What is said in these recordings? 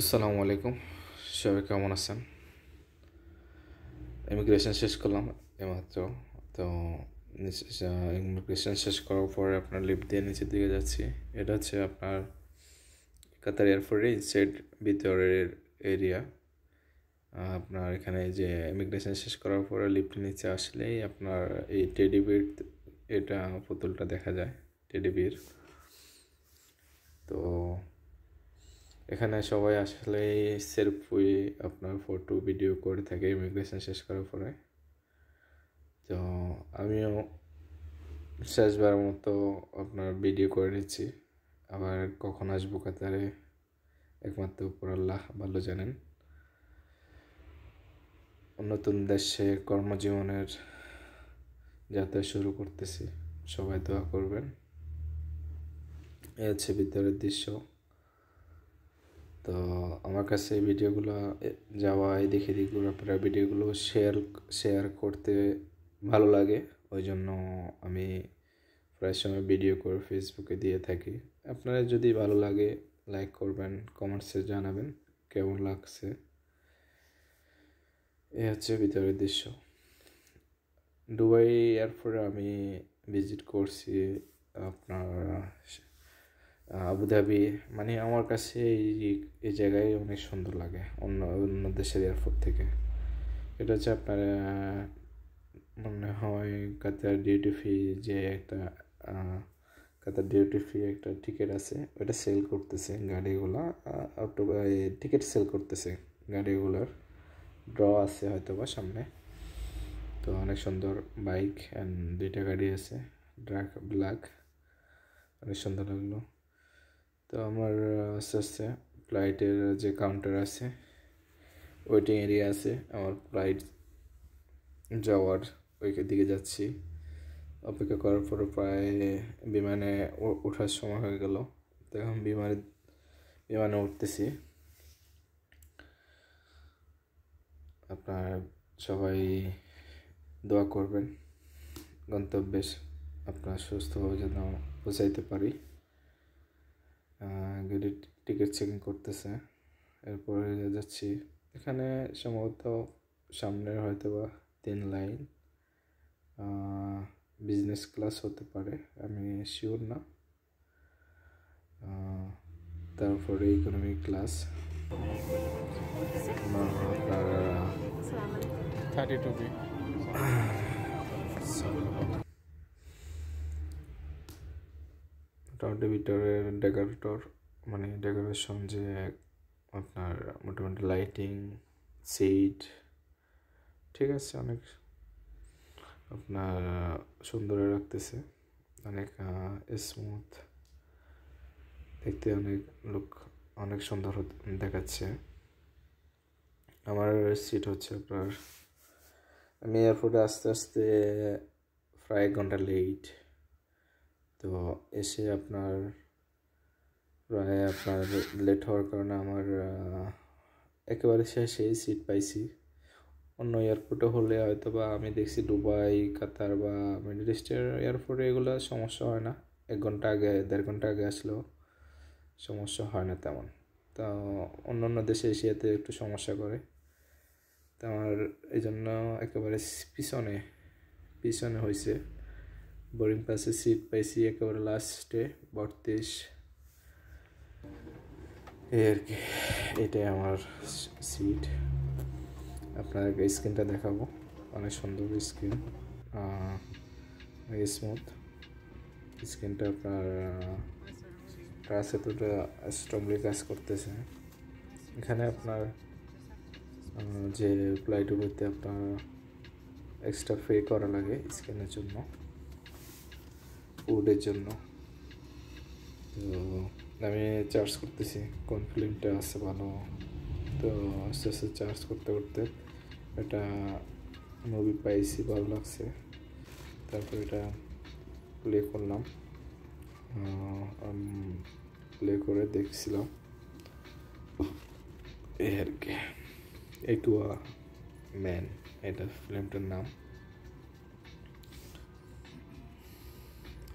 আসসালামু আলাইকুম। সবাই কেমন আছেন? ইমিগ্রেশন শেষ করলাম এইমাত্র। তো ইমিগ্রেশন শেষ করার পরে আপনার লিফট দিয়ে নিচের দিকে যাচ্ছি। এটা হচ্ছে আপনার কাতার এয়ারপোর্টের ইনসাইড ভিতরের এরিয়া। আপনার এখানে যে ইমিগ্রেশন শেষ করার পরে লিফট নিচে আসলেই আপনার এই টেডি বিয়ার এটা পুতুলটা দেখা যায়, টেডি বিয়ার। তো এখানে সবাই আসলে সেলফি আপনার ফটো ভিডিও করে থাকে ইমিগ্রেশন শেষ করার পরে। তো আমিও শেষবার মতো আপনার ভিডিও করে নিচ্ছি। আবার কখন আসবো কাতারে একমাত্র উপর আল্লাহ ভালো জানেন। নতুন দেশে কর্মজীবনের যাত্রা শুরু করতেছি, সবাই দোয়া করবেন। এই হচ্ছে ভিতরের দৃশ্য। তো আমার কাছে এই ভিডিওগুলো যাওয়া এদিক এদিক ঘোরাফেরা ভিডিওগুলো শেয়ার করতে ভালো লাগে, ওই জন্য আমি প্রায় সময় ভিডিও করে ফেসবুকে দিয়ে থাকি। আপনারা যদি ভালো লাগে লাইক করবেন, কমেন্টসে জানাবেন কেমন লাগছে। এ হচ্ছে ভিতরের দৃশ্য। দুবাই এয়ারপোর্টে আমি ভিজিট করছি আপনার আবুধাবি। মানে আমার কাছে এই জায়গায় অনেক সুন্দর লাগে অন্য অন্য দেশের এয়ারপোর্ট থেকে। এটা হচ্ছে আপনার মনে হয় কাতার ডিউটি ফ্রি যে একটা কাতার ডিউটি ফ্রি একটা টিকিট আছে, ওটা সেল করতেছে গাড়িগুলা। টিকিট সেল করতেছে গাড়িগুলার। ড্র আছে হয়তো বা সামনে। তো অনেক সুন্দর বাইক অ্যান্ড দুইটা গাড়ি আছে, ব্ল্যাক, অনেক সুন্দর লাগলো। তো আমার আস্তে আস্তে ফ্লাইটের যে কাউন্টার আছে, ওয়েটিং এরিয়া আছে, আমার ফ্লাইট যাওয়ার ওই দিকে যাচ্ছি। অপেক্ষা করার পরে প্রায় বিমানে ওঠার সময় হয়ে গেল। তো এখন বিমানে উঠতেছি। আপনার সবাই দোয়া করবেন গন্তব্যে আপনার সুস্থভাবে যেন পৌঁছাইতে পারি। গাড়ির টিকিট চেকিং করতেছে, এরপরে যাচ্ছি। এখানে সম্ভবত সামনের হয়তো বা 3 লাইন বিজনেস ক্লাস হতে পারে, আমি শিওর না। তারপরে ইকোনমি ক্লাস আপনার 32B। মোটামুটি ভিতরের ডেকোরেশন যে আপনার মোটামুটি লাইটিং, সিট ঠিক আছে, অনেক আপনার সুন্দর রাখতেছে, অনেক স্মুথ দেখতে, অনেক সুন্দর দেখাচ্ছে। আমার সিট হচ্ছে আপনার, আমি এয়ারপোর্টে আস্তে আস্তে প্রায় 1 ঘন্টা লেট। তো এসে আপনার লেট হওয়ার কারণে আমার একেবারে শেষেই সিট পাইছি। অন্য এয়ারপোর্টে হলে হয়তো বা আমি দেখছি দুবাই, কাতার বা মিডল ইস্টের এয়ারপোর্টে এগুলো সমস্যা হয় না। 1 ঘন্টা আগে 1.5 ঘন্টা আগে আসলেও সমস্যা হয় না তেমন। তো অন্য অন্য দেশে এশিয়াতে একটু সমস্যা করে। তো আমার এই জন্য একেবারে পিছনে হয়েছে। বোর্ডিং পাসে সিট পাইছি একেবারে লাস্টে 32। এই আর কি, এটাই আমার সিট। আপনাদেরকে স্ক্রিনটা দেখাবো, অনেক সুন্দর স্ক্রিন, স্মুথ স্ক্রিনটা। আপনার টাচ এতটা স্ট্রংলি কাজ করতেছে। এখানে আপনার যে ফ্লাইটগুলোতে আপনার এক্সট্রা পে করা লাগে স্ক্রিনের জন্য, ফুডের জন্য। তো আমি চার্জ করতেছি কোন ফিল্মটা আছে ভালো। তো আস্তে আস্তে চার্জ করতে করতে একটা মুভি পাইছি, ভালো লাগছে। তারপর এটা প্লে করলাম, প্লে করে দেখছিলাম এই আর কি। একটু ম্যান, এটা ফিল্মটার নাম।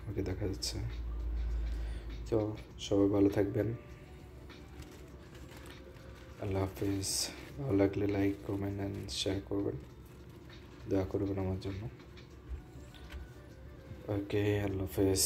ওকে দেখা যাচ্ছে। তো সবাই ভালো থাকবেন। আল্লাহ হাফিজ। ভালো লাগলে লাইক কমেন্ট অ্যান্ড শেয়ার করবেন, দোয়া করবেন আমার জন্য। ওকে, আল্লাহ হাফিজ।